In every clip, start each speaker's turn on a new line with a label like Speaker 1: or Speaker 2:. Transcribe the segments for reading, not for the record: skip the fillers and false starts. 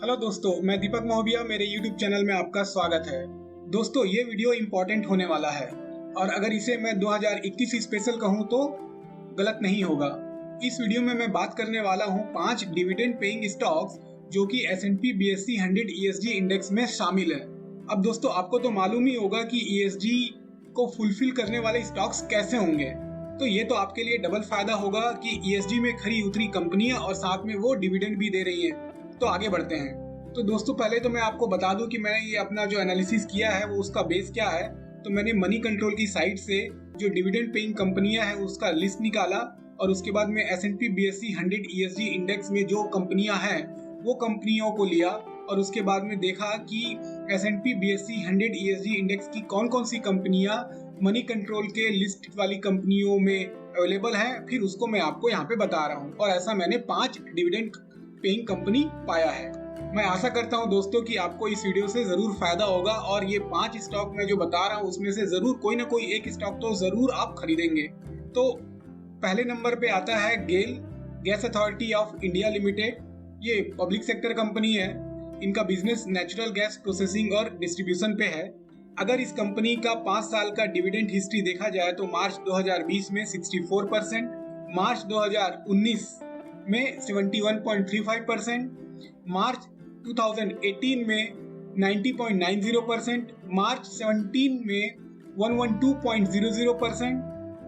Speaker 1: Hello दोस्तों, मैं दीपक महोबिया, मेरे YouTube चैनल में आपका स्वागत है। दोस्तों, ये वीडियो इम्पोर्टेंट होने वाला है और अगर इसे मैं 2021 स्पेशल कहूँ तो गलत नहीं होगा। इस वीडियो में मैं बात करने वाला हूँ 5 डिविडेंड पेइंग स्टॉक्स जो कि S&P BSE 100 ESG इंडेक्स में शामिल है। अब दोस्तों, आपको तो मालूम ही होगा कि ESG को फुलफिल करने वाले स्टॉक्स कैसे होंगे, तो ये तो आपके लिए डबल फायदा होगा कि ESG में खरी उतरी कंपनियां और साथ में वो डिविडेंड भी दे रही है। तो आगे बढ़ते हैं। तो दोस्तों, पहले तो मैं आपको बता दूं कि मैंने ये अपना जो एनालिसिस किया है वो उसका बेस क्या है। तो मैंने मनी कंट्रोल की साइट से जो डिविडेंड पेइंग कंपनियां हैं उसका लिस्ट निकाला और उसके बाद में S&P BSE 100 ESG इंडेक्स में जो कंपनियां हैं वो कंपनियों को लिया और उसके बाद में देखा कि S&P BSE 100 ESG इंडेक्स की कौन कौन सी कंपनियां मनी कंट्रोल के लिस्ट वाली कंपनियों में अवेलेबल है, फिर उसको मैं आपको यहाँ पे बता रहा हूँ। और ऐसा मैंने 5 डिविडेंड पेइंग कंपनी पाया है। मैं आशा करता हूं दोस्तों कि आपको इस वीडियो से जरूर फायदा होगा और ये 5 स्टॉक मैं जो बता रहा हूं उसमें से जरूर कोई ना कोई एक स्टॉक तो जरूर आप खरीदेंगे। तो पहले नंबर पे आता है GAIL Gas Authority of India Limited. ये पब्लिक सेक्टर कंपनी है। इनका बिजनेस नेचुरल गैस प्रोसेसिंग और डिस्ट्रीब्यूशन पे है। अगर इस कंपनी का 5 साल का डिविडेंड हिस्ट्री देखा जाए तो मार्च 2020 में 64%, मार्च 2019 में 71.35%, मार्च 2018 में 90.90%, मार्च 17 में 112.00%,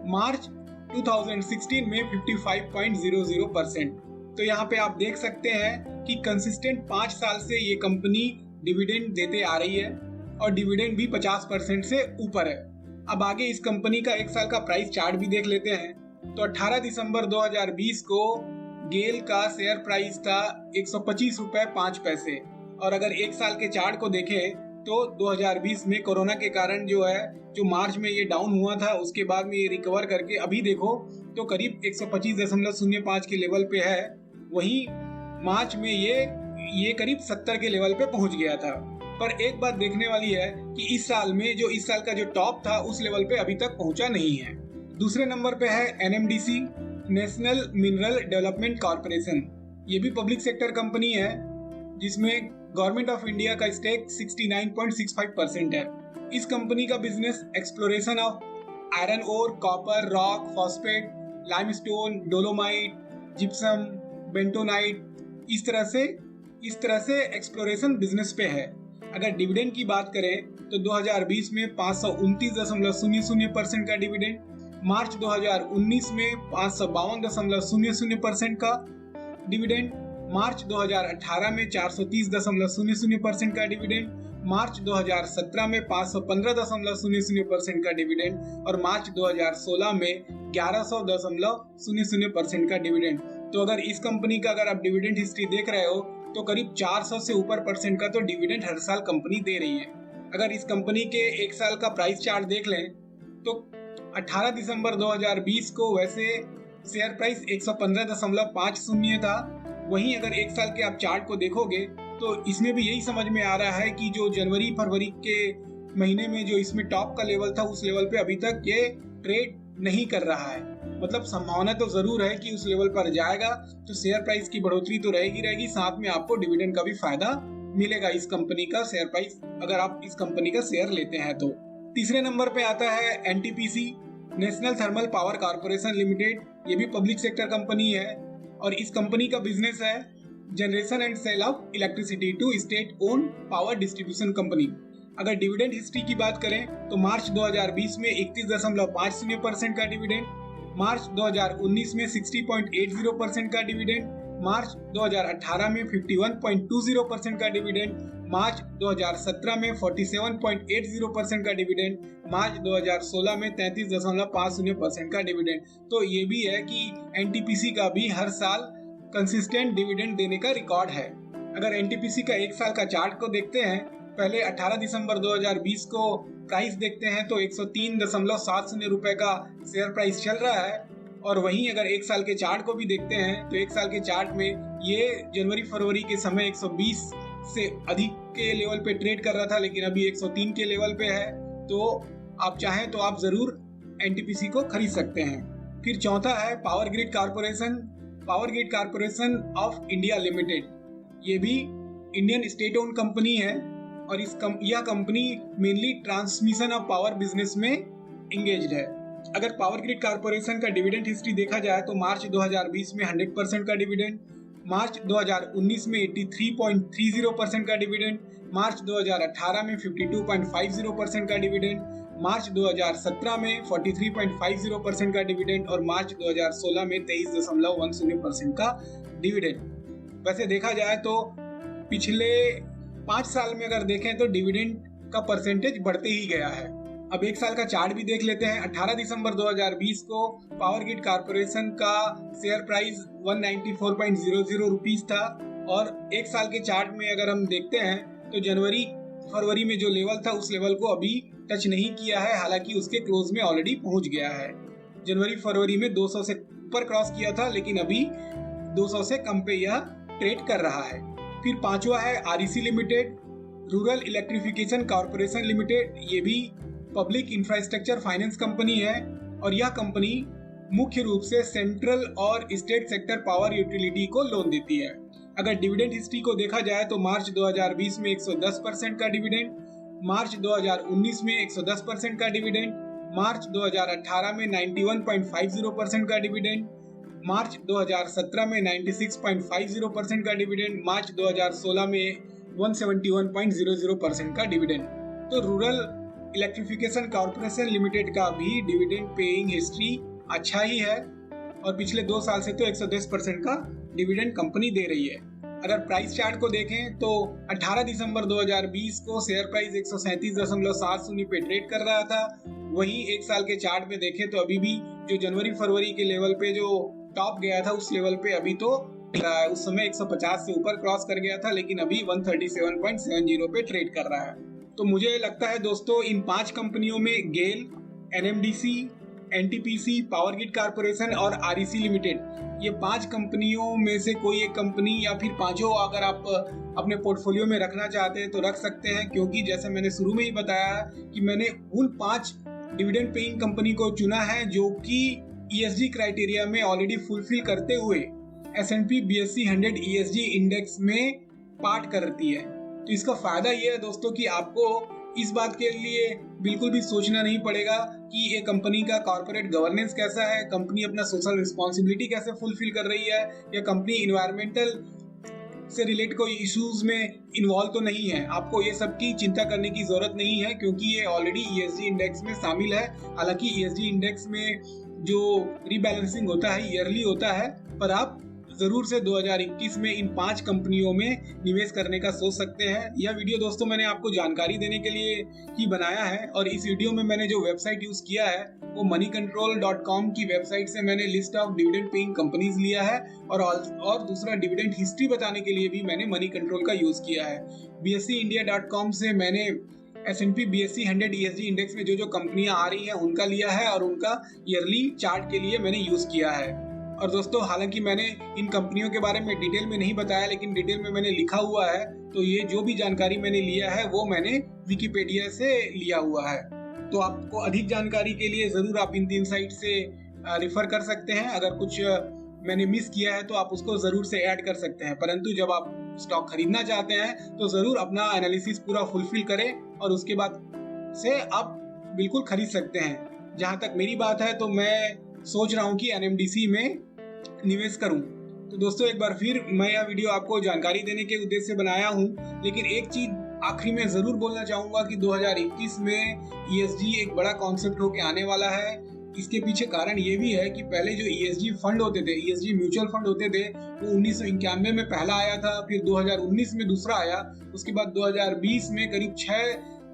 Speaker 1: मार्च 2016 में 55.00%। तो यहाँ पे आप देख सकते हैं कि कंसिस्टेंट 5 साल से ये कंपनी डिविडेंड देते आ रही है और डिविडेंड भी 50% से ऊपर है। अब आगे इस कंपनी का 1 साल का प्राइस चार्ट भी देख लेते हैं। तो 18 दिसंबर 2020 को गेल का शेयर प्राइस था 125 रुपए 5 पैसे और अगर 1 साल के चार्ट को देखें तो 2020 में कोरोना के कारण जो मार्च में ये डाउन हुआ था उसके बाद में ये रिकवर करके अभी देखो तो करीब 125.05 के लेवल पे है। वहीं मार्च में ये करीब 70 के लेवल पे पहुंच गया था। पर एक बात देखने वाली है कि इस साल का जो टॉप था उस लेवल पे अभी तक पहुंचा नहीं है। दूसरे नंबर पे है NMDC, National Mineral Development Corporation. ये भी पब्लिक सेक्टर कंपनी है जिसमें गवर्नमेंट ऑफ इंडिया का स्टेक 69.65% है। इस कंपनी का business exploration of iron ore, copper, rock, phosphate, limestone, dolomite, gypsum, bentonite, इस तरह से एक्सप्लोरेशन बिजनेस पे है। अगर डिविडेंड की बात करें तो 2020 में 529.00% का डिविडेंड, मार्च 2019 में 552.00% का डिविडेंड, मार्च 2018 में 430.00% का डिविडेंड, मार्च 2017 में 515.00% का डिविडेंड और मार्च 2016 में 1100.00% का डिविडेंड। तो अगर इस कंपनी का अगर आप डिविडेंड हिस्ट्री देख रहे हो तो करीब 400 से ऊपर % का तो डिविडेंड हर साल कंपनी दे रही है। अगर इस कंपनी के 1 साल का प्राइस चार्ट देख लें तो 18 दिसंबर 2020 को वैसे शेयर प्राइस 115.50 था। वहीं अगर 1 साल के आप चार्ट को देखोगे तो इसमें भी यही समझ में आ रहा है कि जो जनवरी फरवरी के महीने में जो इसमें टॉप का लेवल था उस लेवल पे अभी तक ये ट्रेड नहीं कर रहा है। मतलब संभावना तो जरूर है कि उस लेवल पर जाएगा तो शेयर प्राइस की बढ़ोतरी तो रहेगी, साथ में आपको डिविडेंड का भी फायदा मिलेगा इस कंपनी का शेयर प्राइस अगर आप इस कंपनी का शेयर लेते हैं तो। तीसरे नंबर पे आता है NTPC, national thermal power corporation limited. ये भी पब्लिक सेक्टर कंपनी है और इस कंपनी का बिजनेस है generation and sale of electricity to state own power distribution company. अगर डिविडेंड हिस्ट्री की बात करें तो मार्च 2020 में 31.50% का डिविडेंड, मार्च 2019 में 60.80% का डिविडेंड, मार्च 2018 में 51.20% का डिविडेंड, मार्च 2017 में 47.80% का डिविडेंड, मार्च 2016 में 33.50% का डिविडेंड। तो ये भी है कि NTPC का भी हर साल कंसिस्टेंट डिविडेंड देने का रिकॉर्ड है। अगर NTPC का 1 साल का चार्ट को देखते हैं, पहले 18 दिसंबर 2020 को प्राइस देखते हैं तो 103.70 रुपए का शेयर प्राइस चल रहा है और वहीं अगर 1 साल के चार्ट को भी देखते हैं तो 1 साल के चार्ट में ये जनवरी फरवरी के समय 120 से अधिक के लेवल पे ट्रेड कर रहा था, लेकिन अभी 103 के लेवल पे है। तो आप चाहें तो आप जरूर NTPC को खरीद सकते हैं। फिर चौथा है power Grid corporation of India Limited. ये भी इंडियन स्टेट ओन कंपनी है और यह company mainly transmission of power business में इंगेज्ड है। अगर पावर ग्रिड कॉर्पोरेशन का डिविडेंड हिस्ट्री देखा जाए तो मार्च 2020 में 100% का डिविडेंड, मार्च 2019 में 83.30% का डिविडेंड, मार्च 2018 में 52.50% का डिविडेंड, मार्च 2017 में 43.50% का डिविडेंड और मार्च 2016 में 23.10% का डिविडेंड। वैसे देखा जाए तो पिछले 5 साल में अगर देखें तो डिविडेंड का परसेंटेज बढ़ते ही गया है। अब एक साल का चार्ट भी देख लेते हैं। 18 दिसंबर 2020 को पावर ग्रिड कॉर्पोरेशन का शेयर प्राइस 194.00 रुपीस था और एक साल के चार्ट में अगर हम देखते हैं तो जनवरी फरवरी में जो लेवल था उस लेवल को अभी टच नहीं किया है, हालांकि उसके क्लोज में ऑलरेडी पहुंच गया है। जनवरी फरवरी में 200 से ऊपर क्रॉस किया था, लेकिन अभी 200 से कम पे यह ट्रेड कर रहा है। फिर पांचवा है REC limited, rural electrification corporation limited. ये भी पब्लिक इंफ्रास्ट्रक्चर फाइनेंस कंपनी है और यह कंपनी मुख्य रूप से सेंट्रल और स्टेट सेक्टर पावर यूटिलिटी को लोन देती है। अगर डिविडेंड हिस्ट्री को देखा जाए तो मार्च 2020 में 110% का डिविडेंड, मार्च 2019 में 110% का डिविडेंड, मार्च 2018 में 91.50% का डिविडेंड, मार्च 2017 में 96.50% का डिविडेंड, मार्च 2016 में 171.00% का डिविडेंड। तो रूरल इलेक्ट्रिफिकेशन कॉर्पोरेशन लिमिटेड का भी डिविडेंड पेइंग हिस्ट्री अच्छा ही है और पिछले 2 साल से तो 110% का डिविडेंड कंपनी दे रही है। अगर प्राइस चार्ट को देखें तो 18 दिसंबर 2020 को शेयर प्राइस 137.70 पे ट्रेड कर रहा था। वहीं एक साल के चार्ट में देखें तो अभी भी जो जनवरी फरवरी के लेवल पे जो टॉप गया था उस लेवल पे अभी तो उस समय 150 से ऊपर क्रॉस कर गया था, लेकिन अभी 137.70 पे ट्रेड कर रहा है। तो मुझे लगता है दोस्तों इन 5 कंपनियों में GAIL, NMDC, NTPC, Power Grid Corporation और आरईसी लिमिटेड, ये 5 कंपनियों में से कोई एक कंपनी या फिर पांचों अगर आप अपने पोर्टफोलियो में रखना चाहते हैं तो रख सकते हैं, क्योंकि जैसे मैंने शुरू में ही बताया कि मैंने उन 5 डिविडेंड पेइंग कंपनी को चुना है जो कि ईएसजी क्राइटेरिया में ऑलरेडी फुलफिल करते हुए S&P BSE 100 ESG इंडेक्स में पार्ट करती है। तो इसका फायदा ये है दोस्तों कि आपको इस बात के लिए बिल्कुल भी सोचना नहीं पड़ेगा कि ये कंपनी का कॉर्पोरेट गवर्नेंस कैसा है, कंपनी अपना सोशल रिस्पॉन्सिबिलिटी कैसे फुलफिल कर रही है, या कंपनी इन्वायरमेंटल से रिलेटेड कोई इश्यूज में इन्वॉल्व तो नहीं है। आपको ये सब की चिंता करने की जरूरत नहीं है, क्योंकि ये ऑलरेडी ईएसजी इंडेक्स में शामिल है। हालांकि ईएसजी इंडेक्स में जो रीबैलेंसिंग होता है ईयरली होता है, पर आप जरूर से 2021 में इन 5 कंपनियों में निवेश करने का सोच सकते हैं। यह वीडियो दोस्तों मैंने आपको जानकारी देने के लिए ही बनाया है और इस वीडियो में मैंने जो वेबसाइट यूज किया है वो moneycontrol.com की वेबसाइट से मैंने list of dividend paying companies लिया है और दूसरा डिविडेंड हिस्ट्री बताने के लिए भी मैंने मनी कंट्रोल का यूज किया है। BSEindia.com से मैंने S&P BSE 100 ESG इंडेक्स में जो कंपनियां आ रही हैं उनका लिया है और उनका ईयरली चार्ट के लिए मैंने यूज किया है। और दोस्तों हालांकि मैंने इन कंपनियों के बारे में डिटेल में नहीं बताया, लेकिन डिटेल में मैंने लिखा हुआ है, तो ये जो भी जानकारी मैंने लिया है वो मैंने विकिपीडिया से लिया हुआ है। तो आपको अधिक जानकारी के लिए जरूर आप इन 3 साइट से रिफर कर सकते हैं। अगर कुछ मैंने मिस किया है तो आप उसको जरूर से ऐड कर सकते हैं, परंतु जब आप स्टॉक खरीदना चाहते हैं तो जरूर अपना एनालिसिस पूरा फुलफिल करें और उसके बाद से आप बिल्कुल खरीद सकते हैं। जहां तक मेरी बात है तो मैं सोच रहा हूं कि एनएमडीसी में निवेश करूं। तो दोस्तों एक बार फिर मैं यह वीडियो आपको जानकारी देने के उद्देश्य से बनाया हूं, लेकिन एक चीज आखिरी में जरूर बोलना चाहूंगा कि 2021 में ईएसजी एक बड़ा कॉन्सेप्ट होके आने वाला है। इसके पीछे कारण ये भी है कि पहले जो ईएसजी फंड होते थे, ईएसजी म्यूचुअल फंड होते थे, वो 1991 में पहला आया था, फिर 2019 में दूसरा आया, उसके बाद 2020 में करीब 6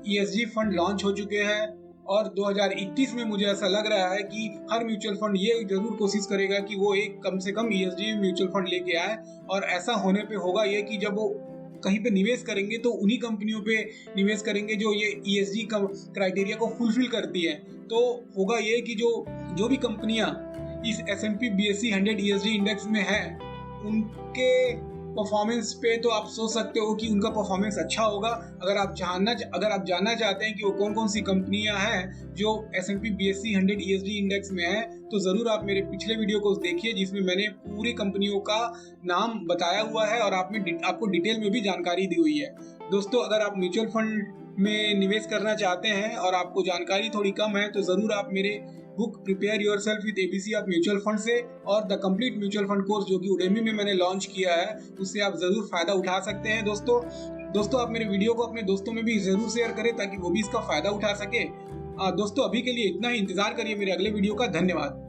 Speaker 1: ईएसजी फंड लॉन्च हो चुके हैं और 2021 में मुझे ऐसा लग रहा है कि हर म्यूचुअल फंड ये जरूर कोशिश करेगा कि वो एक कम से कम ईएसजी म्यूचुअल फंड लेके आए। और ऐसा होने पे होगा ये कि जब वो कहीं पे निवेश करेंगे तो उन्हीं कंपनियों पे निवेश करेंगे जो ये ईएसजी का क्राइटेरिया को फुलफिल करती है। तो होगा ये कि जो भी कंपनियां इस S&P BSE 100 ESG इंडेक्स में है उनके परफॉर्मेंस पे तो आप सोच सकते हो कि उनका परफॉर्मेंस अच्छा होगा। अगर आप जानना चाहते हैं कि वो कौन कौन सी कंपनियां हैं जो S&P BSE 100 ESG इंडेक्स में है, तो जरूर आप मेरे पिछले वीडियो को देखिए जिसमें मैंने पूरी कंपनियों का नाम बताया हुआ है और आपको डिटेल में भी जानकारी दी हुई है। दोस्तों, अगर आप म्यूचुअल फंड में निवेश करना चाहते हैं और आपको जानकारी थोड़ी कम है, तो जरूर आप मेरे book prepare yourself with ABC of mutual fund से और the complete mutual fund course जो कि उडेमी में मैंने लॉन्च किया है, उससे आप जरूर फायदा उठा सकते हैं। दोस्तों आप मेरे वीडियो को अपने दोस्तों में भी जरूर शेयर करें ताकि वो भी इसका फायदा उठा सके। दोस्तों, अभी के लिए इतना ही। इंतजार करिए मेरे अगले वीडियो का। धन्यवाद।